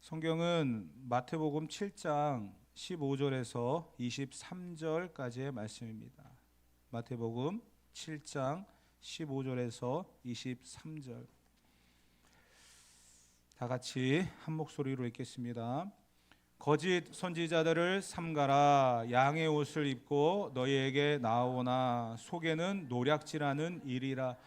성경은 마태복음 7장 15절에서 23절까지의 말씀입니다. 마태복음 7장 15절에서 23절. 다 같이 한 목소리로 읽겠습니다. 거짓 선지자들을 삼가라. 양의 옷을 입고 너희에게 나오나 속에는 노략질하는 일이라.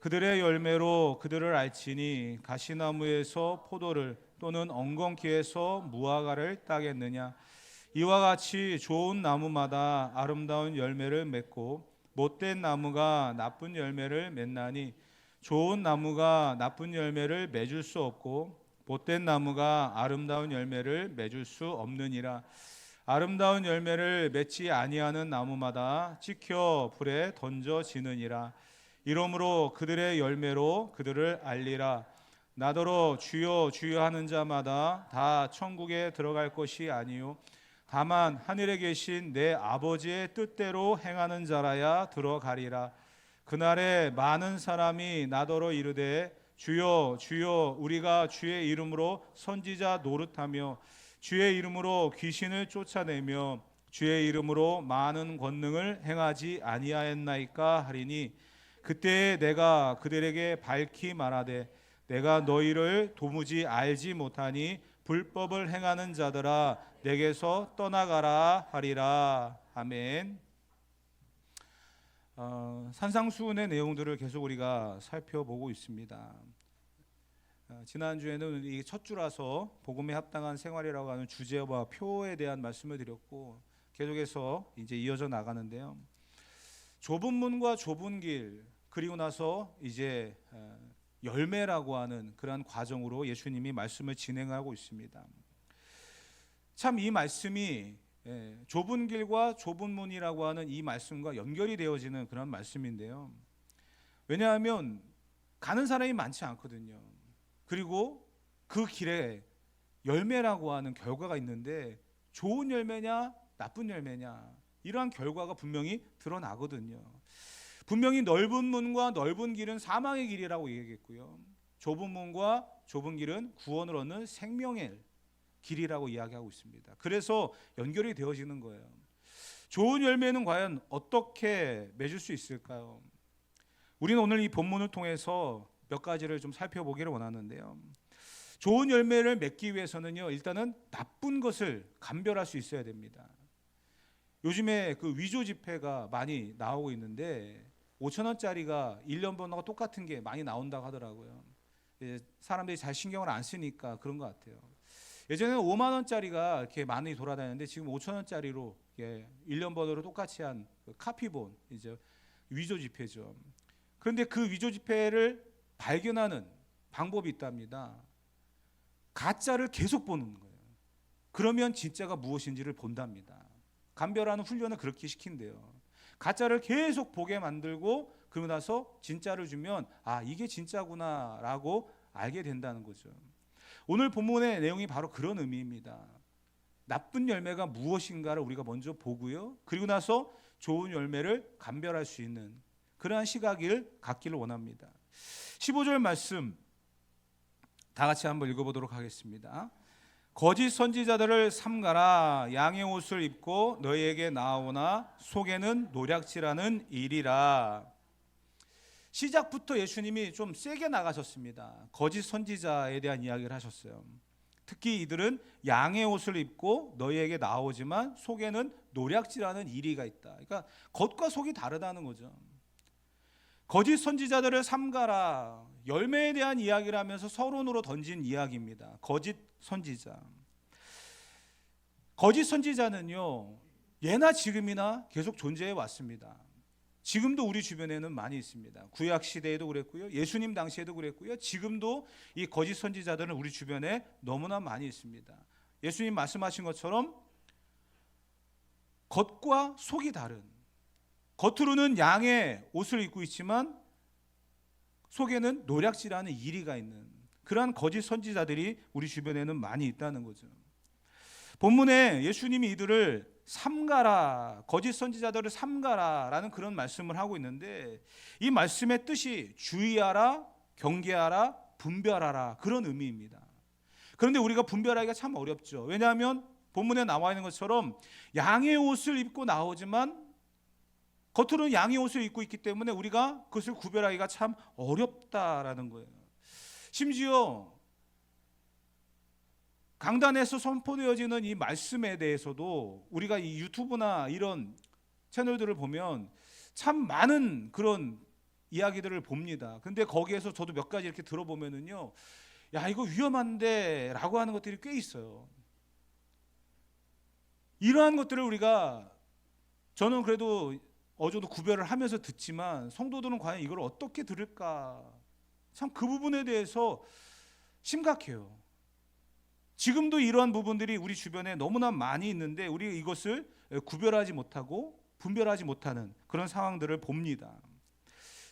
그들의 열매로 그들을 알지니 가시나무에서 포도를 또는 엉겅퀴에서 무화과를 따겠느냐. 이와 같이 좋은 나무마다 아름다운 열매를 맺고 못된 나무가 나쁜 열매를 맺나니 좋은 나무가 나쁜 열매를 맺을 수 없고 못된 나무가 아름다운 열매를 맺을 수 없느니라. 아름다운 열매를 맺지 아니하는 나무마다 찍혀 불에 던져지느니라. 이러므로 그들의 열매로 그들을 알리라. 나더러 주여 주여 하는 자마다 다 천국에 들어갈 것이 아니요 다만 하늘에 계신 내 아버지의 뜻대로 행하는 자라야 들어가리라. 그날에 많은 사람이 나더러 이르되 주여 주여 우리가 주의 이름으로 선지자 노릇하며 주의 이름으로 귀신을 쫓아내며 주의 이름으로 많은 권능을 행하지 아니하였나이까 하리니 그때에 내가 그들에게 밝히 말하되 내가 너희를 도무지 알지 못하니 불법을 행하는 자들아 내게서 떠나가라 하리라. 아멘. 산상수훈의 내용들을 계속 우리가 살펴보고 있습니다. 지난주에는 이 첫 주라서 복음에 합당한 생활이라고 하는 주제와 표에 대한 말씀을 드렸고 계속해서 이제 이어져 나가는데요. 좁은 문과 좁은 길 그리고 나서 이제 열매라고 하는 그러한 과정으로 예수님이 말씀을 진행하고 있습니다. 참 이 말씀이 좁은 길과 좁은 문이라고 하는 이 말씀과 연결이 되어지는 그런 말씀인데요. 왜냐하면 가는 사람이 많지 않거든요. 그리고 그 길에 열매라고 하는 결과가 있는데 좋은 열매냐 나쁜 열매냐 이러한 결과가 분명히 드러나거든요. 분명히 넓은 문과 넓은 길은 사망의 길이라고 얘기했고요. 좁은 문과 좁은 길은 구원을 얻는 생명의 길이라고 이야기하고 있습니다. 그래서 연결이 되어지는 거예요. 좋은 열매는 과연 어떻게 맺을 수 있을까요? 우리는 오늘 이 본문을 통해서 몇 가지를 좀 살펴보기를 원하는데요. 좋은 열매를 맺기 위해서는요, 일단은 나쁜 것을 감별할 수 있어야 됩니다. 요즘에 그 위조 지폐가 많이 나오고 있는데 5,000원짜리가 1년 번호가 똑같은 게 많이 나온다고 하더라고요. 사람들이 잘 신경을 안 쓰니까 그런 것 같아요. 예전에는 5만 원짜리가 이렇게 많이 돌아다녔는데 지금 5,000원짜리로 1년 번호로 똑같이 한 카피본 이제 위조 지폐죠. 그런데 그 위조 지폐를 발견하는 방법이 있답니다. 가짜를 계속 보는 거예요. 그러면 진짜가 무엇인지를 본답니다. 감별하는 훈련을 그렇게 시킨대요. 가짜를 계속 보게 만들고 그러고 나서 진짜를 주면 아 이게 진짜구나 라고 알게 된다는 거죠. 오늘 본문의 내용이 바로 그런 의미입니다. 나쁜 열매가 무엇인가를 우리가 먼저 보고요. 그리고 나서 좋은 열매를 감별할 수 있는 그러한 시각을 갖기를 원합니다. 15절 말씀 다 같이 한번 읽어보도록 하겠습니다. 거짓 선지자들을 삼가라. 양의 옷을 입고 너희에게 나오나 속에는 노략질하는 일이라. 시작부터 예수님이 좀 세게 나가셨습니다. 거짓 선지자에 대한 이야기를 하셨어요. 특히 이들은 양의 옷을 입고 너희에게 나오지만 속에는 노략질하는 이리가 있다. 그러니까 겉과 속이 다르다는 거죠. 거짓 선지자들을 삼가라. 열매에 대한 이야기를 하면서 서론으로 던진 이야기입니다. 거짓 선지자. 거짓 선지자는요, 예나 지금이나 계속 존재해 왔습니다. 지금도 우리 주변에는 많이 있습니다. 구약 시대에도 그랬고요. 예수님 당시에도 그랬고요. 지금도 이 거짓 선지자들은 우리 주변에 너무나 많이 있습니다. 예수님 말씀하신 것처럼 겉과 속이 다른, 겉으로는 양의 옷을 입고 있지만 속에는 노략질하는 이리가 있는 그러한 거짓 선지자들이 우리 주변에는 많이 있다는 거죠. 본문에 예수님이 이들을 삼가라, 거짓 선지자들을 삼가라 라는 그런 말씀을 하고 있는데 이 말씀의 뜻이 주의하라, 경계하라, 분별하라 그런 의미입니다. 그런데 우리가 분별하기가 참 어렵죠. 왜냐하면 본문에 나와 있는 것처럼 양의 옷을 입고 나오지만 겉으로는 양의 옷을 입고 있기 때문에 우리가 그것을 구별하기가 참 어렵다라는 거예요. 심지어 강단에서 선포되어지는 이 말씀에 대해서도 우리가 이 유튜브나 이런 채널들을 보면 참 많은 그런 이야기들을 봅니다. 근데 거기에서 저도 몇 가지 이렇게 들어보면은요, 야, 이거 위험한데 라고 하는 것들이 꽤 있어요. 이러한 것들을 우리가, 저는 그래도 어느 정도 구별을 하면서 듣지만 성도들은 과연 이걸 어떻게 들을까, 참 그 부분에 대해서 심각해요. 지금도 이러한 부분들이 우리 주변에 너무나 많이 있는데 우리 이것을 구별하지 못하고 분별하지 못하는 그런 상황들을 봅니다.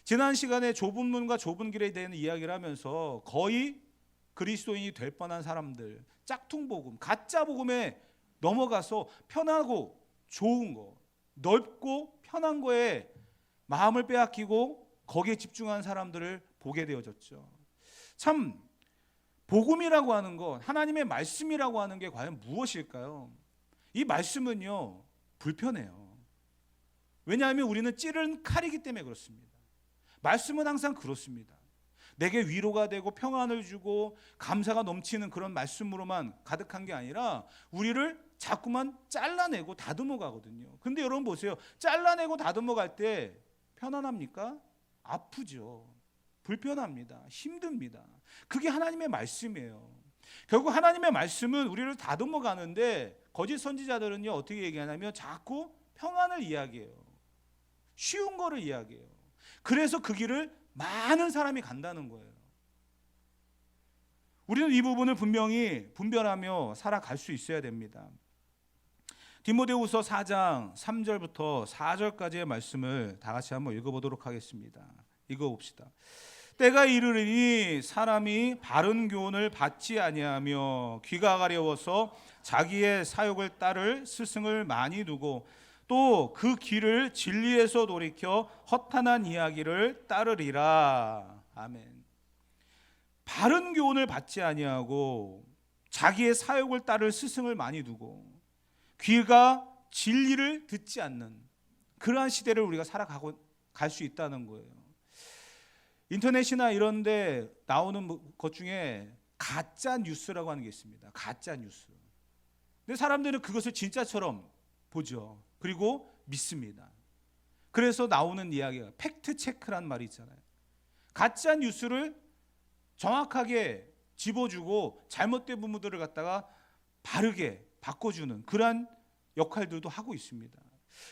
지난 시간에 좁은 문과 좁은 길에 대한 이야기를 하면서 거의 그리스도인이 될 뻔한 사람들, 짝퉁 복음, 가짜 복음에 넘어가서 편하고 좋은 거, 넓고 편한 거에 마음을 빼앗기고 거기에 집중한 사람들을 보게 되어졌죠. 참 복음이라고 하는 것, 하나님의 말씀이라고 하는 게 과연 무엇일까요? 이 말씀은요, 불편해요. 왜냐하면 우리는 찌른 칼이기 때문에 그렇습니다. 말씀은 항상 그렇습니다. 내게 위로가 되고 평안을 주고 감사가 넘치는 그런 말씀으로만 가득한 게 아니라 우리를 자꾸만 잘라내고 다듬어 가거든요. 근데 여러분 보세요. 잘라내고 다듬어 갈 때 편안합니까? 아프죠. 불편합니다. 힘듭니다. 그게 하나님의 말씀이에요. 결국 하나님의 말씀은 우리를 다듬어 가는데 거짓 선지자들은요, 어떻게 얘기하냐면 자꾸 평안을 이야기해요. 쉬운 거를 이야기해요. 그래서 그 길을 많은 사람이 간다는 거예요. 우리는 이 부분을 분명히 분별하며 살아갈 수 있어야 됩니다. 디모데후서 4장 3절부터 4절까지의 말씀을 다 같이 한번 읽어보도록 하겠습니다. 읽어봅시다. 때가 이르리니 사람이 바른 교훈을 받지 아니하며 귀가 가려워서 자기의 사욕을 따를 스승을 많이 두고 또 그 길을 진리에서 돌이켜 허탄한 이야기를 따르리라. 아멘. 바른 교훈을 받지 아니하고 자기의 사욕을 따를 스승을 많이 두고 귀가 진리를 듣지 않는 그러한 시대를 우리가 살아가고 갈 수 있다는 거예요. 인터넷이나 이런 데 나오는 것 중에 가짜 뉴스라고 하는 게 있습니다. 가짜 뉴스. 근데 사람들은 그것을 진짜처럼 보죠. 그리고 믿습니다. 그래서 나오는 이야기가 팩트 체크란 말이 있잖아요. 가짜 뉴스를 정확하게 집어주고 잘못된 부분들을 갖다가 바르게 바꿔주는 그러한 역할들도 하고 있습니다.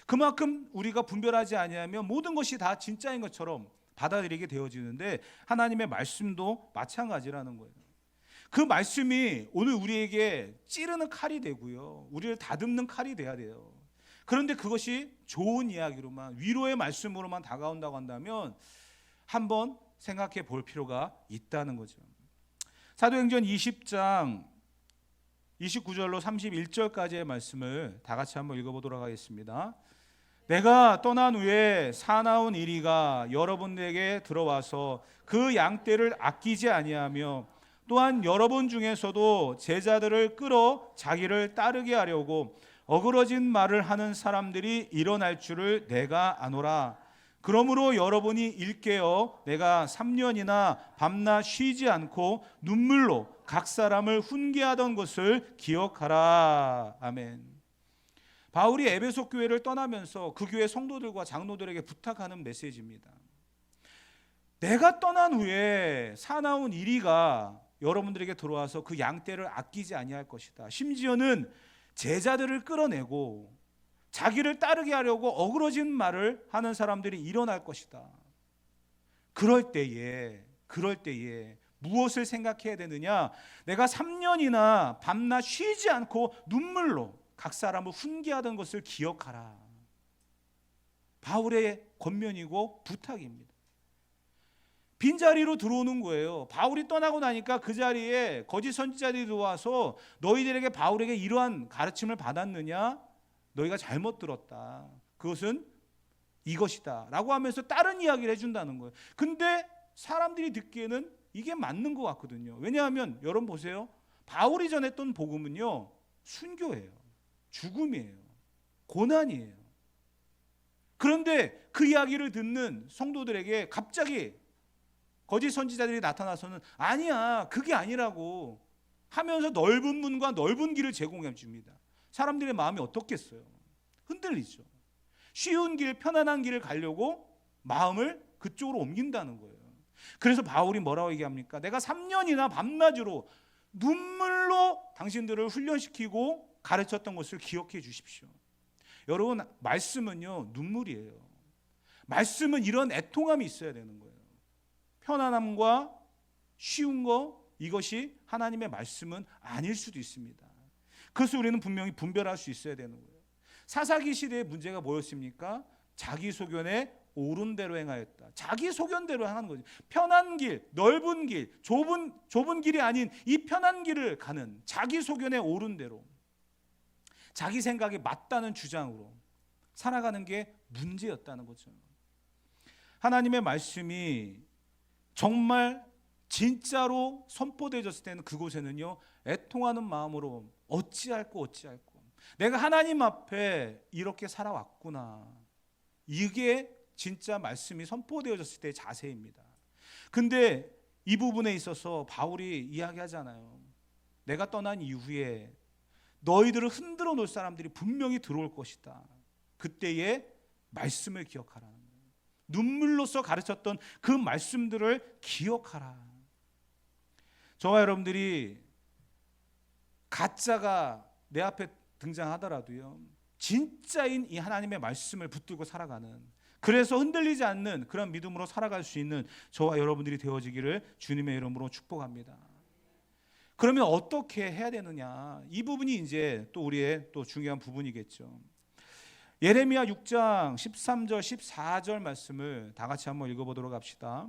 그만큼 우리가 분별하지 아니하면 모든 것이 다 진짜인 것처럼 받아들이게 되어지는데 하나님의 말씀도 마찬가지라는 거예요. 그 말씀이 오늘 우리에게 찌르는 칼이 되고요, 우리를 다듬는 칼이 돼야 돼요. 그런데 그것이 좋은 이야기로만, 위로의 말씀으로만 다가온다고 한다면 한번 생각해 볼 필요가 있다는 거죠. 사도행전 20장 29절로 31절까지의 말씀을 다 같이 한번 읽어보도록 하겠습니다. 내가 떠난 후에 사나운 이리가 여러분에게 들어와서 그 양떼를 아끼지 아니하며 또한 여러분 중에서도 제자들을 끌어 자기를 따르게 하려고 어그러진 말을 하는 사람들이 일어날 줄을 내가 아노라. 그러므로 여러분이 일깨어 내가 3년이나 밤낮 쉬지 않고 눈물로 각 사람을 훈계하던 것을 기억하라. 아멘. 바울이 에베소 교회를 떠나면서 그 교회 성도들과 장로들에게 부탁하는 메시지입니다. 내가 떠난 후에 사나운 이리가 여러분들에게 들어와서 그 양떼를 아끼지 아니할 것이다. 심지어는 제자들을 끌어내고 자기를 따르게 하려고 어그러진 말을 하는 사람들이 일어날 것이다. 그럴 때에 무엇을 생각해야 되느냐? 내가 3년이나 밤낮 쉬지 않고 눈물로 각 사람을 훈계하던 것을 기억하라. 바울의 권면이고 부탁입니다. 빈자리로 들어오는 거예요. 바울이 떠나고 나니까 그 자리에 거짓 선지자들이 들어와서 너희들에게 바울에게 이러한 가르침을 받았느냐? 너희가 잘못 들었다. 그것은 이것이다 라고 하면서 다른 이야기를 해준다는 거예요. 근데 사람들이 듣기에는 이게 맞는 것 같거든요. 왜냐하면 여러분 보세요. 바울이 전했던 복음은요, 순교예요. 죽음이에요. 고난이에요. 그런데 그 이야기를 듣는 성도들에게 갑자기 거짓 선지자들이 나타나서는 아니야, 그게 아니라고 하면서 넓은 문과 넓은 길을 제공해 줍니다. 사람들의 마음이 어떻겠어요? 흔들리죠. 쉬운 길, 편안한 길을 가려고 마음을 그쪽으로 옮긴다는 거예요. 그래서 바울이 뭐라고 얘기합니까? 내가 3년이나 밤낮으로 눈물로 당신들을 훈련시키고 가르쳤던 것을 기억해 주십시오. 여러분, 말씀은요, 눈물이에요. 말씀은 이런 애통함이 있어야 되는 거예요. 편안함과 쉬운 거, 이것이 하나님의 말씀은 아닐 수도 있습니다. 그래서 우리는 분명히 분별할 수 있어야 되는 거예요. 사사기 시대의 문제가 뭐였습니까? 자기 소견에 옳은 대로 행하였다. 자기 소견대로 하는 거죠. 편한 길, 넓은 길, 좁은 길이 아닌 이 편한 길을 가는 자기 소견에 옳은 대로, 자기 생각에 맞다는 주장으로 살아가는 게 문제였다는 거죠. 하나님의 말씀이 정말 진짜로 선포되어졌을 때는 그곳에는요, 애통하는 마음으로 어찌할꼬 내가 하나님 앞에 이렇게 살아왔구나, 이게 진짜 말씀이 선포되어졌을 때의 자세입니다. 근데 이 부분에 있어서 바울이 이야기하잖아요. 내가 떠난 이후에 너희들을 흔들어 놓을 사람들이 분명히 들어올 것이다. 그때의 말씀을 기억하라는 거예요. 눈물로써 가르쳤던 그 말씀들을 기억하라. 저와 여러분들이 가짜가 내 앞에 등장하더라도요, 진짜인 이 하나님의 말씀을 붙들고 살아가는, 그래서 흔들리지 않는 그런 믿음으로 살아갈 수 있는 저와 여러분들이 되어지기를 주님의 이름으로 축복합니다. 그러면 어떻게 해야 되느냐? 이 부분이 이제 또 우리의 또 중요한 부분이겠죠. 예레미야 6장 13절 14절 말씀을 다 같이 한번 읽어보도록 합시다.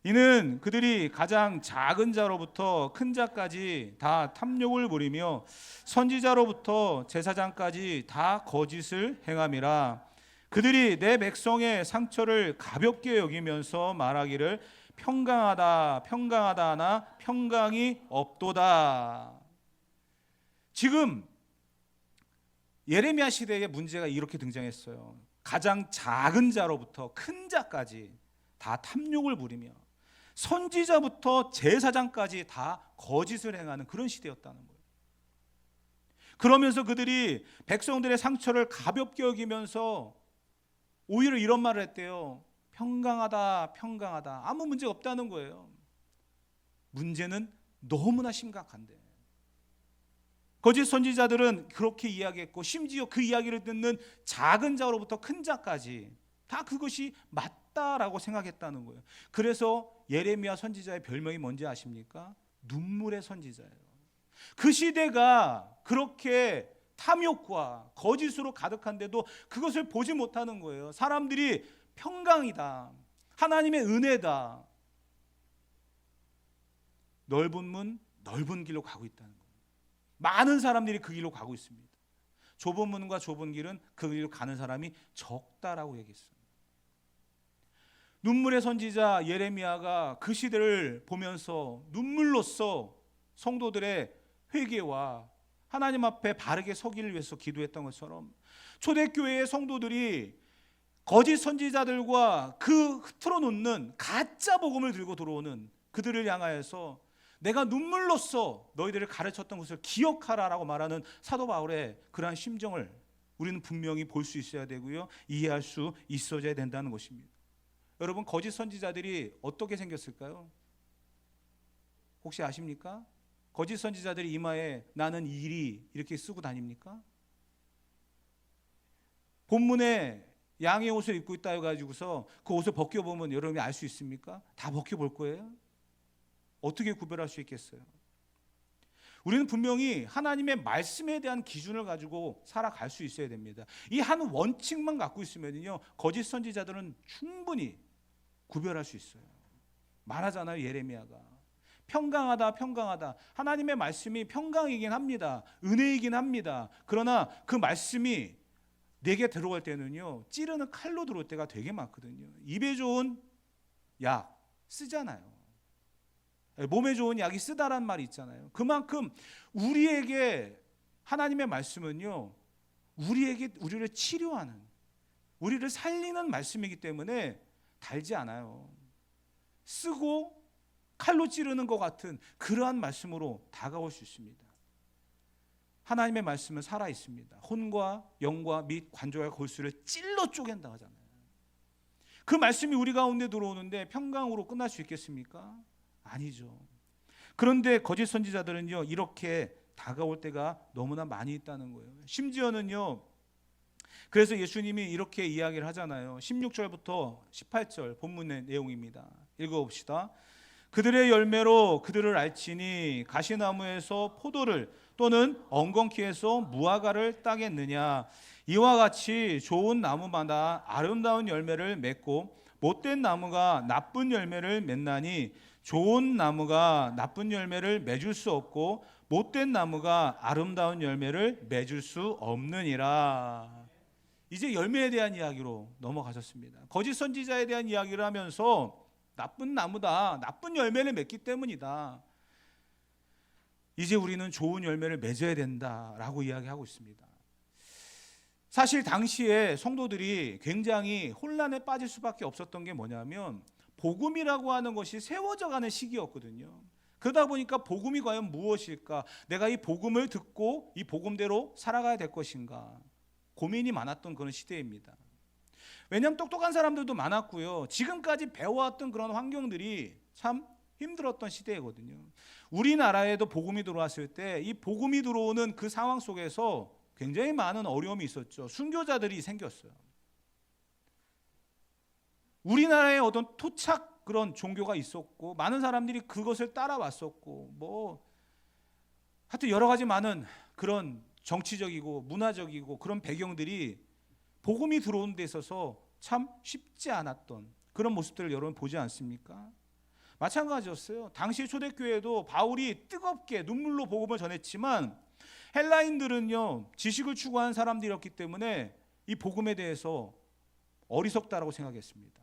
이는 그들이 가장 작은 자로부터 큰 자까지 다 탐욕을 부리며 선지자로부터 제사장까지 다 거짓을 행함이라. 그들이 내 백성의 상처를 가볍게 여기면서 말하기를 평강하다 평강하다 하나 평강이 없도다. 지금 예레미야 시대의 문제가 이렇게 등장했어요. 가장 작은 자로부터 큰 자까지 다 탐욕을 부리며 선지자부터 제사장까지 다 거짓을 행하는 그런 시대였다는 거예요. 그러면서 그들이 백성들의 상처를 가볍게 여기면서 오히려 이런 말을 했대요. 평강하다 평강하다. 아무 문제 없다는 거예요. 문제는 너무나 심각한데, 거짓 선지자들은 그렇게 이야기했고, 심지어 그 이야기를 듣는 작은 자로부터 큰 자까지 다 그것이 맞다라고 생각했다는 거예요. 그래서 예레미야 선지자의 별명이 뭔지 아십니까? 눈물의 선지자예요. 그 시대가 그렇게 탐욕과 거짓으로 가득한데도 그것을 보지 못하는 거예요. 사람들이 평강이다, 하나님의 은혜다, 넓은 문 넓은 길로 가고 있다는 거예요. 많은 사람들이 그 길로 가고 있습니다. 좁은 문과 좁은 길은 그 길로 가는 사람이 적다라고 얘기했어요. 눈물의 선지자 예레미야가 그 시대를 보면서 눈물로써 성도들의 회개와 하나님 앞에 바르게 서기를 위해서 기도했던 것처럼, 초대교회의 성도들이 거짓 선지자들과 그 흐트러 놓는 가짜 복음을 들고 들어오는 그들을 향하여서 내가 눈물로써 너희들을 가르쳤던 것을 기억하라라고 말하는 사도 바울의 그러한 심정을 우리는 분명히 볼 수 있어야 되고요, 이해할 수 있어야 된다는 것입니다. 여러분, 거짓 선지자들이 어떻게 생겼을까요? 혹시 아십니까? 거짓 선지자들이 이마에 나는 이리 이렇게 쓰고 다닙니까? 본문에 양의 옷을 입고 있다 해가지고서 그 옷을 벗겨보면 여러분이 알 수 있습니까? 다 벗겨볼 거예요? 어떻게 구별할 수 있겠어요? 우리는 분명히 하나님의 말씀에 대한 기준을 가지고 살아갈 수 있어야 됩니다. 이 한 원칙만 갖고 있으면요, 거짓 선지자들은 충분히 구별할 수 있어요. 말하잖아요, 예레미야가. 평강하다 평강하다. 하나님의 말씀이 평강이긴 합니다. 은혜이긴 합니다. 그러나 그 말씀이 내게 들어갈 때는요, 찌르는 칼로 들어올 때가 되게 많거든요. 입에 좋은 약 쓰잖아요. 몸에 좋은 약이 쓰다란 말이 있잖아요. 그만큼 우리에게 하나님의 말씀은요, 우리를 치료하는, 우리를 살리는 말씀이기 때문에 달지 않아요. 쓰고 칼로 찌르는 것 같은 그러한 말씀으로 다가올 수 있습니다. 하나님의 말씀은 살아 있습니다. 혼과 영과 및 관절과 골수를 찔러 쪼갠다 하잖아요. 그 말씀이 우리 가운데 들어오는데 평강으로 끝날 수 있겠습니까? 아니죠. 그런데 거짓 선지자들은요, 이렇게 다가올 때가 너무나 많이 있다는 거예요. 심지어는요, 그래서 예수님이 이렇게 이야기를 하잖아요. 16절부터 18절 본문의 내용입니다. 읽어봅시다. 그들의 열매로 그들을 알지니 가시나무에서 포도를 또는 엉겅퀴에서 무화과를 따겠느냐. 이와 같이 좋은 나무마다 아름다운 열매를 맺고 못된 나무가 나쁜 열매를 맺나니 좋은 나무가 나쁜 열매를 맺을 수 없고 못된 나무가 아름다운 열매를 맺을 수 없느니라. 이제 열매에 대한 이야기로 넘어가셨습니다. 거짓 선지자에 대한 이야기를 하면서 나쁜 나무다, 나쁜 열매를 맺기 때문이다, 이제 우리는 좋은 열매를 맺어야 된다라고 이야기하고 있습니다. 사실 당시에 성도들이 굉장히 혼란에 빠질 수밖에 없었던 게 뭐냐면 복음이라고 하는 것이 세워져가는 시기였거든요. 그러다 보니까 복음이 과연 무엇일까? 내가 이 복음을 듣고 이 복음대로 살아가야 될 것인가? 고민이 많았던 그런 시대입니다. 왜냐하면 똑똑한 사람들도 많았고요. 지금까지 배워왔던 그런 환경들이 참 힘들었던 시대거든요. 우리나라에도 복음이 들어왔을 때 이 복음이 들어오는 그 상황 속에서 굉장히 많은 어려움이 있었죠. 순교자들이 생겼어요. 우리나라에 어떤 토착 그런 종교가 있었고 많은 사람들이 그것을 따라왔었고 하여튼 여러 가지 많은 그런 정치적이고 문화적이고 그런 배경들이 복음이 들어오는 데 있어서 참 쉽지 않았던 그런 모습들을 여러분 보지 않습니까? 마찬가지였어요. 당시 초대교회도 바울이 뜨겁게 눈물로 복음을 전했지만 헬라인들은요, 지식을 추구하는 사람들이었기 때문에 이 복음에 대해서 어리석다라고 생각했습니다.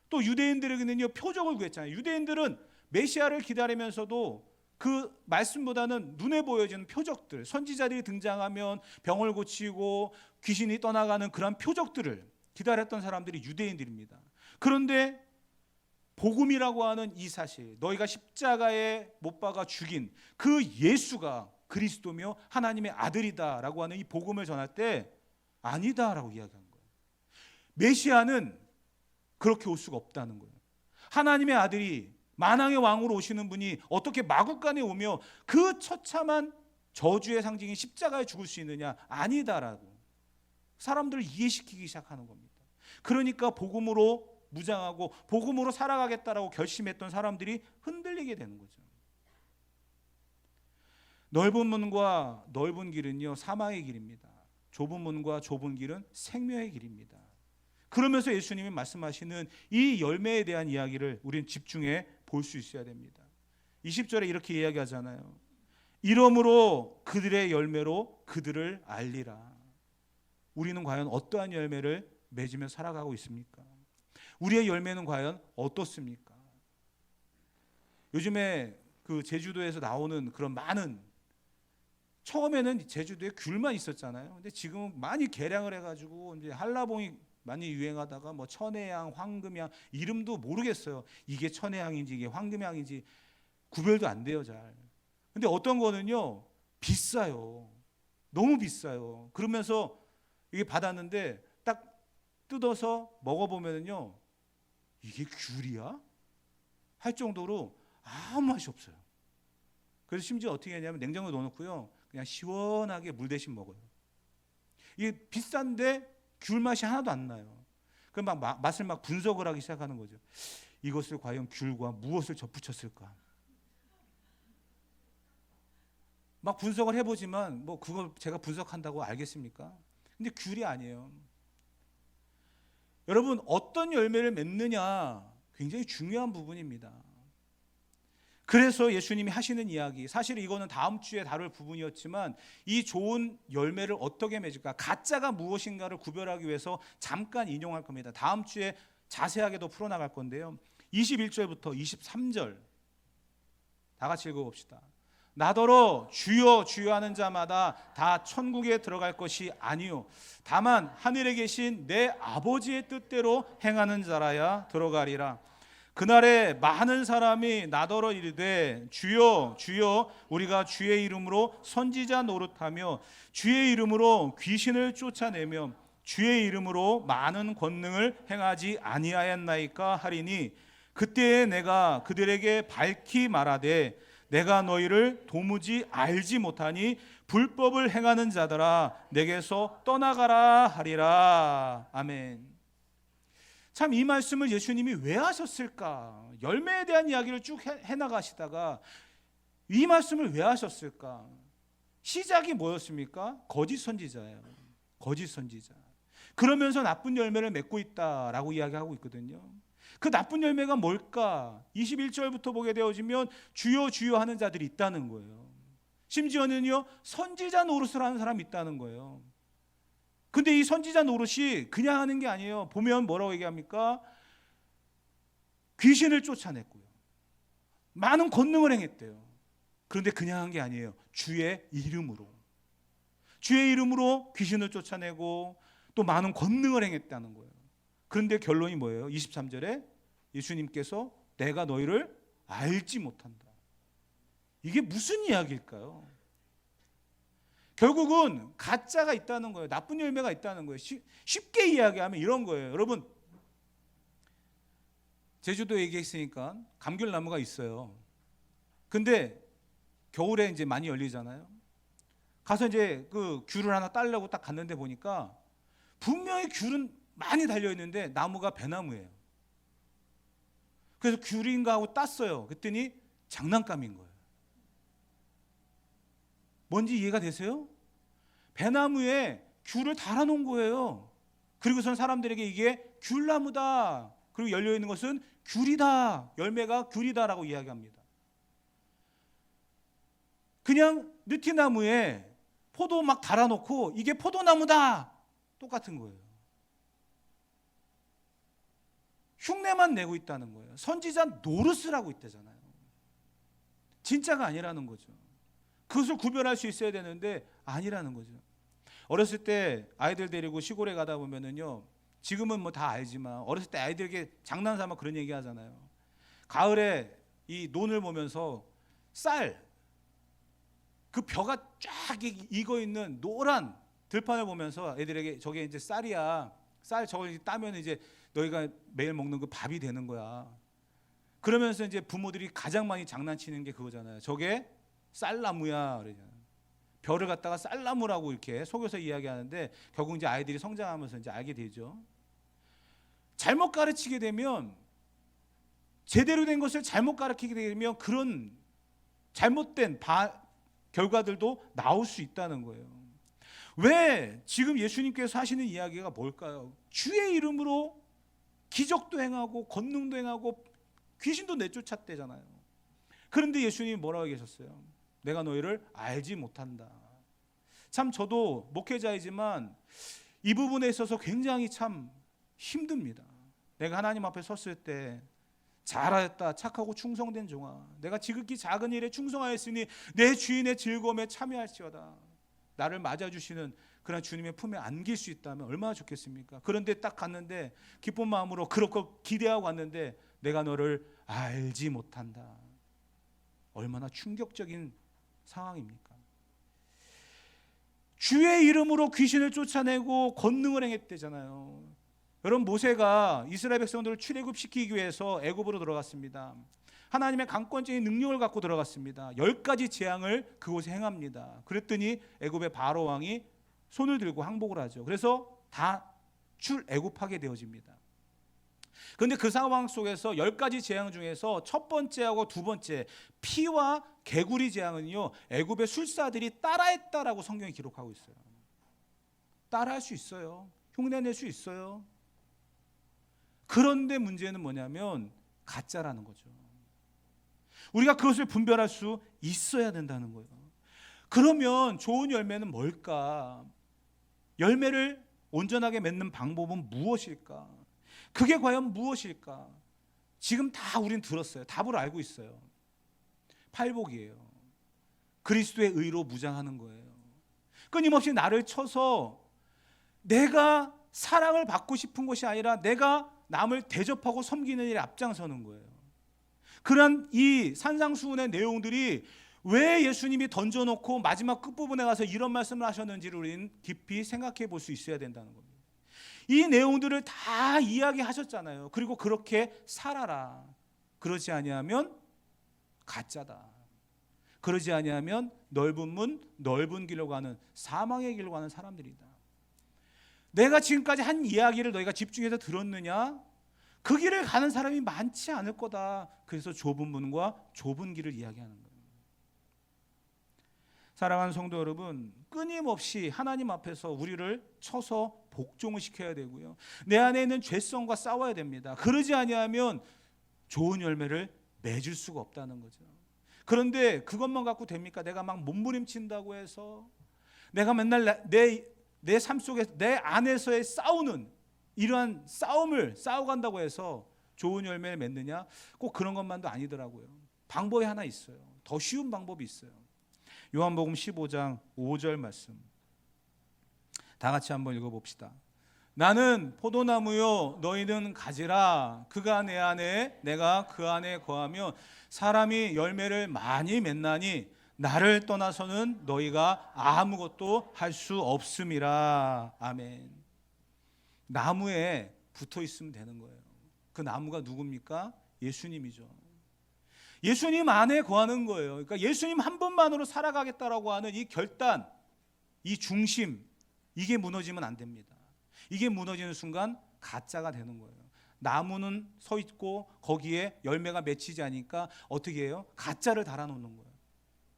또 유대인들에게는요, 표적을 구했잖아요. 유대인들은 메시아를 기다리면서도 그 말씀보다는 눈에 보여지는 표적들, 선지자들이 등장하면 병을 고치고 귀신이 떠나가는 그런 표적들을 기다렸던 사람들이 유대인들입니다. 그런데 복음이라고 하는 이 사실, 너희가 십자가에 못 박아 죽인 그 예수가 그리스도며 하나님의 아들이다라고 하는 이 복음을 전할 때 아니다라고 이야기한 거예요. 메시아는 그렇게 올 수가 없다는 거예요. 하나님의 아들이 만왕의 왕으로 오시는 분이 어떻게 마구간에 오며 그 처참한 저주의 상징인 십자가에 죽을 수 있느냐? 아니다라고 사람들을 이해시키기 시작하는 겁니다. 그러니까 복음으로 무장하고 복음으로 살아가겠다라고 결심했던 사람들이 흔들리게 되는 거죠. 넓은 문과 넓은 길은요, 사망의 길입니다. 좁은 문과 좁은 길은 생명의 길입니다. 그러면서 예수님이 말씀하시는 이 열매에 대한 이야기를 우리는 집중해 볼 수 있어야 됩니다. 20절에 이렇게 이야기하잖아요. 이러므로 그들의 열매로 그들을 알리라. 우리는 과연 어떠한 열매를 맺으며 살아가고 있습니까? 우리의 열매는 과연 어떻습니까? 요즘에 그 제주도에서 나오는 그런 많은, 처음에는 제주도에 귤만 있었잖아요. 근데 지금은 많이 개량을 해가지고 이제 한라봉이 많이 유행하다가 뭐 천혜향, 황금향, 이름도 모르겠어요. 이게 천혜향인지 이게 황금향인지 구별도 안 돼요, 잘. 근데 어떤 거는요, 비싸요. 너무 비싸요. 그러면서 이게 받았는데 딱 뜯어서 먹어보면요, 이게 귤이야? 할 정도로 아무 맛이 없어요. 그래서 심지어 어떻게 하냐면 냉장고에 넣어놓고요, 그냥 시원하게 물 대신 먹어요. 이게 비싼데 귤 맛이 하나도 안 나요. 그럼 맛을 분석을 하기 시작하는 거죠. 이것을 과연 귤과 무엇을 접붙였을까? 분석을 해보지만 그걸 제가 분석한다고 알겠습니까? 근데 귤이 아니에요. 여러분, 어떤 열매를 맺느냐 굉장히 중요한 부분입니다. 그래서 예수님이 하시는 이야기, 사실 이거는 다음 주에 다룰 부분이었지만 이 좋은 열매를 어떻게 맺을까, 가짜가 무엇인가를 구별하기 위해서 잠깐 인용할 겁니다. 다음 주에 자세하게 더 풀어나갈 건데요. 21절부터 23절 다 같이 읽어봅시다. 나더러 주여 주여 하는 자마다 다 천국에 들어갈 것이 아니요 다만 하늘에 계신 내 아버지의 뜻대로 행하는 자라야 들어가리라. 그날에 많은 사람이 나더러 이르되 주여 주여 우리가 주의 이름으로 선지자 노릇하며 주의 이름으로 귀신을 쫓아내며 주의 이름으로 많은 권능을 행하지 아니하였나이까 하리니 그때에 내가 그들에게 밝히 말하되 내가 너희를 도무지 알지 못하니 불법을 행하는 자들아 내게서 떠나가라 하리라. 아멘. 참 이 말씀을 예수님이 왜 하셨을까? 열매에 대한 이야기를 쭉 해나가시다가 이 말씀을 왜 하셨을까? 시작이 뭐였습니까? 거짓 선지자예요. 거짓 선지자. 그러면서 나쁜 열매를 맺고 있다라고 이야기하고 있거든요. 그 나쁜 열매가 뭘까? 21절부터 보게 되어지면 주여 주여 하는 자들이 있다는 거예요. 심지어는요 선지자 노릇을 하는 사람이 있다는 거예요. 근데 이 선지자 노릇이 그냥 하는 게 아니에요. 보면 뭐라고 얘기합니까? 귀신을 쫓아냈고요, 많은 권능을 행했대요. 그런데 그냥 한 게 아니에요. 주의 이름으로 귀신을 쫓아내고 또 많은 권능을 행했다는 거예요. 그런데 결론이 뭐예요? 23절에 예수님께서 내가 너희를 알지 못한다. 이게 무슨 이야기일까요? 결국은 가짜가 있다는 거예요. 나쁜 열매가 있다는 거예요. 쉽게 이야기하면 이런 거예요. 여러분, 제주도 얘기했으니까 감귤나무가 있어요. 근데 겨울에 이제 많이 열리잖아요. 가서 이제 그 귤을 하나 따려고 딱 갔는데 보니까 분명히 귤은 많이 달려 있는데 나무가 배나무예요. 그래서 귤인가 하고 땄어요. 그랬더니 장난감인 거예요. 뭔지 이해가 되세요? 배나무에 귤을 달아놓은 거예요. 그리고선 사람들에게 이게 귤나무다, 그리고 열려있는 것은 귤이다, 열매가 귤이다라고 이야기합니다. 그냥 느티나무에 포도 막 달아놓고 이게 포도나무다, 똑같은 거예요. 흉내만 내고 있다는 거예요. 선지자 노릇을 하고 있다잖아요. 진짜가 아니라는 거죠. 그것을 구별할 수 있어야 되는데 아니라는 거죠. 어렸을 때 아이들 데리고 시골에 가다 보면은요, 지금은 뭐 다 알지만 어렸을 때 아이들에게 장난삼아 그런 얘기 하잖아요. 가을에 이 논을 보면서 쌀, 그 벼가 쫙 익어 있는 노란 들판을 보면서 애들에게 저게 이제 쌀이야, 쌀 저걸 따면 이제 너희가 매일 먹는 그 밥이 되는 거야. 그러면서 이제 부모들이 가장 많이 장난치는 게 그거잖아요. 저게 쌀나무야 그러잖아요. 벼를 갖다가 쌀나무라고 이렇게 속여서 이야기하는데 결국 이제 아이들이 성장하면서 이제 알게 되죠. 잘못 가르치게 되면, 제대로 된 것을 잘못 가르치게 되면 그런 잘못된 결과들도 나올 수 있다는 거예요. 왜 지금 예수님께서 하시는 이야기가 뭘까요? 주의 이름으로 기적도 행하고 권능도 행하고 귀신도 내쫓았대잖아요. 그런데 예수님이 뭐라고 계셨어요? 내가 너희를 알지 못한다. 참 저도 목회자이지만 이 부분에 있어서 굉장히 참 힘듭니다. 내가 하나님 앞에 섰을 때 잘하였다, 착하고 충성된 종아, 내가 지극히 작은 일에 충성하였으니 내 주인의 즐거움에 참여할지어다. 나를 맞아주시는 그런 주님의 품에 안길 수 있다면 얼마나 좋겠습니까? 그런데 딱 갔는데 기쁜 마음으로 그렇고 기대하고 왔는데 내가 너를 알지 못한다. 얼마나 충격적인 상황입니까? 주의 이름으로 귀신을 쫓아내고 권능을 행했대잖아요. 여러분, 모세가 이스라엘 백성들을 출애굽시키기 위해서 애굽으로 들어갔습니다. 하나님의 강권적인 능력을 갖고 들어갔습니다. 10가지 재앙을 그곳에 행합니다. 그랬더니 애굽의 바로 왕이 손을 들고 항복을 하죠. 그래서 다 출애굽하게 되어집니다. 그런데 그 상황 속에서 10가지 재앙 중에서 첫 번째하고 두 번째 피와 개구리 재앙은요, 애굽의 술사들이 따라했다라고 성경이 기록하고 있어요. 따라할 수 있어요. 흉내낼 수 있어요. 그런데 문제는 뭐냐면 가짜라는 거죠. 우리가 그것을 분별할 수 있어야 된다는 거예요. 그러면 좋은 열매는 뭘까? 열매를 온전하게 맺는 방법은 무엇일까? 그게 과연 무엇일까? 지금 다 우린 들었어요. 답을 알고 있어요. 팔복이에요. 그리스도의 의로 무장하는 거예요. 끊임없이 나를 쳐서 내가 사랑을 받고 싶은 것이 아니라 내가 남을 대접하고 섬기는 일에 앞장서는 거예요. 그런 이 산상수훈의 내용들이 왜 예수님이 던져놓고 마지막 끝부분에 가서 이런 말씀을 하셨는지를 우리는 깊이 생각해 볼 수 있어야 된다는 겁니다. 이 내용들을 다 이야기하셨잖아요. 그리고 그렇게 살아라. 그러지 아니하면 가짜다. 그러지 아니하면 넓은 문 넓은 길로 가는 사망의 길로 가는 사람들이다. 내가 지금까지 한 이야기를 너희가 집중해서 들었느냐? 그 길을 가는 사람이 많지 않을 거다. 그래서 좁은 문과 좁은 길을 이야기하는 거예요. 사랑하는 성도 여러분, 끊임없이 하나님 앞에서 우리를 쳐서 복종을 시켜야 되고요. 내 안에 있는 죄성과 싸워야 됩니다. 그러지 아니하면 좋은 열매를 맺을 수가 없다는 거죠. 그런데 그것만 갖고 됩니까? 내가 막 몸부림친다고 해서 내가 맨날 내 삶 속에서 내 안에서의 싸우는 이러한 싸움을 싸워간다고 해서 좋은 열매를 맺느냐? 꼭 그런 것만도 아니더라고요. 방법이 하나 있어요. 더 쉬운 방법이 있어요. 요한복음 15장 5절 말씀 다 같이 한번 읽어봅시다. 나는 포도나무요 너희는 가지라. 그가 내 안에 내가 그 안에 거하며 사람이 열매를 많이 맺나니 나를 떠나서는 너희가 아무것도 할 수 없음이라. 아멘. 나무에 붙어 있으면 되는 거예요. 그 나무가 누굽니까? 예수님이죠. 예수님 안에 거하는 거예요. 그러니까 예수님 한 분만으로 살아가겠다라고 하는 이 결단, 이 중심, 이게 무너지면 안 됩니다. 이게 무너지는 순간 가짜가 되는 거예요. 나무는 서 있고 거기에 열매가 맺히지 않으니까 어떻게 해요? 가짜를 달아놓는 거예요.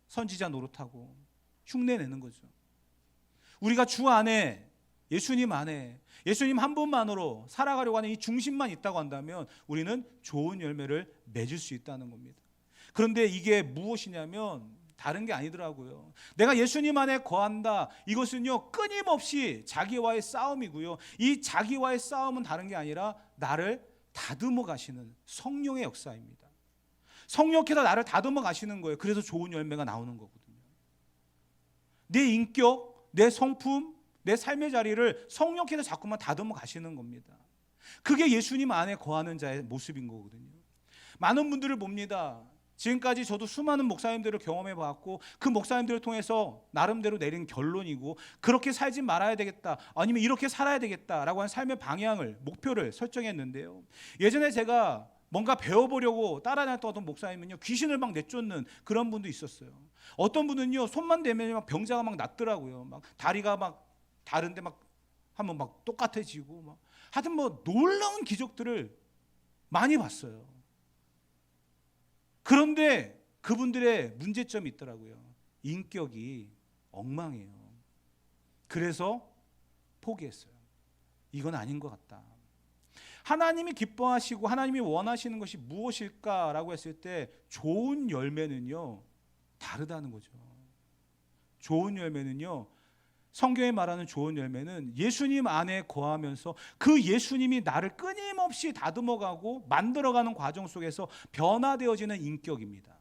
선지자 노릇하고 흉내내는 거죠. 우리가 주 안에, 예수님 안에, 예수님 한 분만으로 살아가려고 하는 이 중심만 있다고 한다면 우리는 좋은 열매를 맺을 수 있다는 겁니다. 그런데 이게 무엇이냐면 다른 게 아니더라고요. 내가 예수님 안에 거한다. 이것은요 끊임없이 자기와의 싸움이고요. 이 자기와의 싸움은 다른 게 아니라 나를 다듬어 가시는 성령의 역사입니다. 성령께서 나를 다듬어 가시는 거예요. 그래서 좋은 열매가 나오는 거거든요. 내 인격, 내 성품, 내 삶의 자리를 성령께서 자꾸만 다듬어 가시는 겁니다. 그게 예수님 안에 거하는 자의 모습인 거거든요. 많은 분들을 봅니다. 지금까지 저도 수많은 목사님들을 경험해 봤고 그 목사님들을 통해서 나름대로 내린 결론이고 그렇게 살지 말아야 되겠다 아니면 이렇게 살아야 되겠다라고 하는 삶의 방향을 목표를 설정했는데요. 예전에 제가 뭔가 배워보려고 따라다녔던 어떤 목사님은요 귀신을 막 내쫓는 그런 분도 있었어요. 어떤 분은요 손만 대면 막 병자가 막 낫더라고요. 막 다리가 막 다른데 막 하면 막 똑같아지고 막 하여튼 뭐 놀라운 기적들을 많이 봤어요. 그런데 그분들의 문제점이 있더라고요. 인격이 엉망이에요. 그래서 포기했어요. 이건 아닌 것 같다. 하나님이 기뻐하시고 하나님이 원하시는 것이 무엇일까라고 했을 때 좋은 열매는요 다르다는 거죠. 좋은 열매는요 성경에 말하는 좋은 열매는 예수님 안에 거하면서 그 예수님이 나를 끊임없이 다듬어가고 만들어가는 과정 속에서 변화되어지는 인격입니다.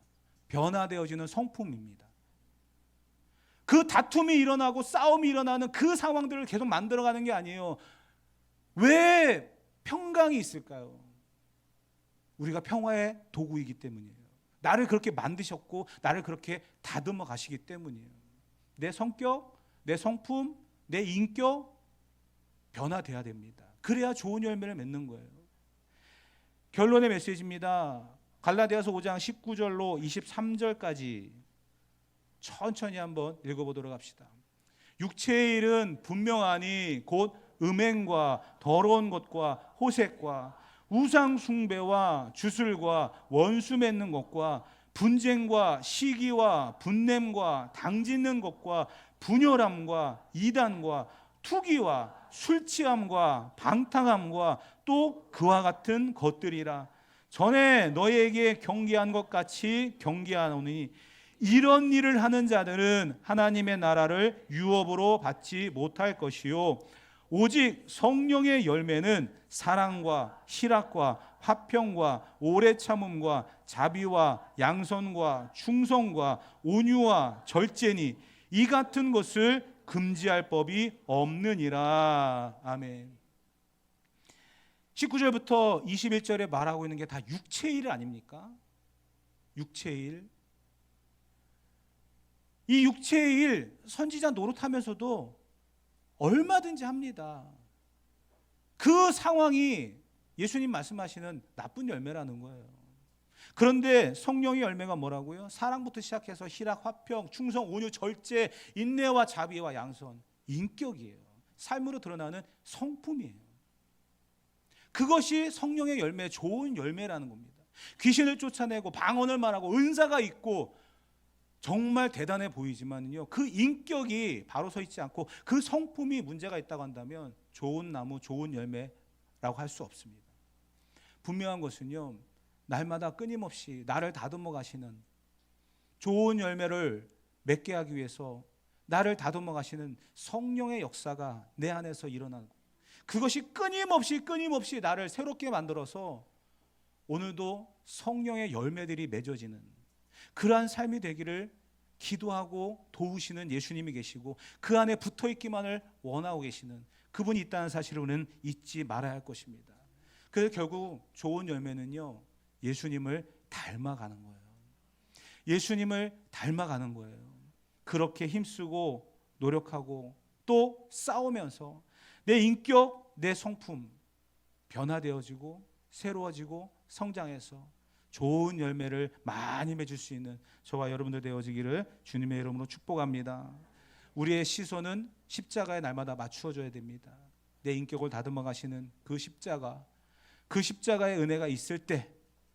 변화되어지는 성품입니다. 그 다툼이 일어나고 싸움이 일어나는 그 상황들을 계속 만들어가는 게 아니에요. 왜 평강이 있을까요? 우리가 평화의 도구이기 때문이에요. 나를 그렇게 만드셨고 나를 그렇게 다듬어 가시기 때문이에요. 내 성격, 내 성품, 내 인격 변화돼야 됩니다. 그래야 좋은 열매를 맺는 거예요. 결론의 메시지입니다. 갈라디아서 5장 19절로 23절까지 천천히 한번 읽어보도록 합시다. 육체의 일은 분명하니 곧 음행과 더러운 것과 호색과 우상 숭배와 주술과 원수 맺는 것과 분쟁과 시기와 분냄과 당짓는 것과 분열함과 이단과 투기와 술취함과 방탕함과 또 그와 같은 것들이라. 전에 너희에게 경계한 것 같이 경계하노니 이런 일을 하는 자들은 하나님의 나라를 유업으로 받지 못할 것이요 오직 성령의 열매는 사랑과 희락과 화평과 오래 참음과 자비와 양선과 충성과 온유와 절제니 이 같은 것을 금지할 법이 없느니라. 아멘. 19절부터 21절에 말하고 있는 게 다 육체의 일 아닙니까? 육체의 일. 이 육체의 일 선지자 노릇하면서도 얼마든지 합니다. 그 상황이 예수님 말씀하시는 나쁜 열매라는 거예요. 그런데 성령의 열매가 뭐라고요? 사랑부터 시작해서 희락, 화평, 충성, 온유, 절제, 인내와 자비와 양선, 인격이에요. 삶으로 드러나는 성품이에요. 그것이 성령의 열매, 좋은 열매라는 겁니다. 귀신을 쫓아내고 방언을 말하고 은사가 있고 정말 대단해 보이지만요, 그 인격이 바로 서 있지 않고 그 성품이 문제가 있다고 한다면 좋은 나무, 좋은 열매라고 할 수 없습니다. 분명한 것은요, 날마다 끊임없이 나를 다듬어 가시는 좋은 열매를 맺게 하기 위해서 나를 다듬어 가시는 성령의 역사가 내 안에서 일어나고, 그것이 끊임없이 나를 새롭게 만들어서 오늘도 성령의 열매들이 맺어지는 그러한 삶이 되기를 기도하고 도우시는 예수님이 계시고, 그 안에 붙어있기만을 원하고 계시는 그분이 있다는 사실을 우리는 잊지 말아야 할 것입니다. 그래서 결국 좋은 열매는요, 예수님을 닮아가는 거예요. 예수님을 닮아가는 거예요. 그렇게 힘쓰고 노력하고 또 싸우면서 내 인격, 내 성품 변화되어지고 새로워지고 성장해서 좋은 열매를 많이 맺을 수 있는 저와 여러분들 되어지기를 주님의 이름으로 축복합니다. 우리의 시선은 십자가에 날마다 맞추어져야 됩니다. 내 인격을 다듬어 가시는 그 십자가의 은혜가 있을 때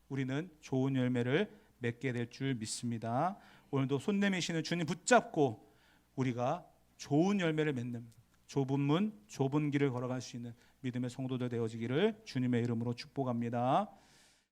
우리는 좋은 열매를 맺게 될 줄 믿습니다. 오늘도 손 내미시는 주님 붙잡고 우리가 좋은 열매를 맺는 좁은 문, 좁은 길을 걸어갈 수 있는 믿음의 성도들 되어지기를 주님의 이름으로 축복합니다.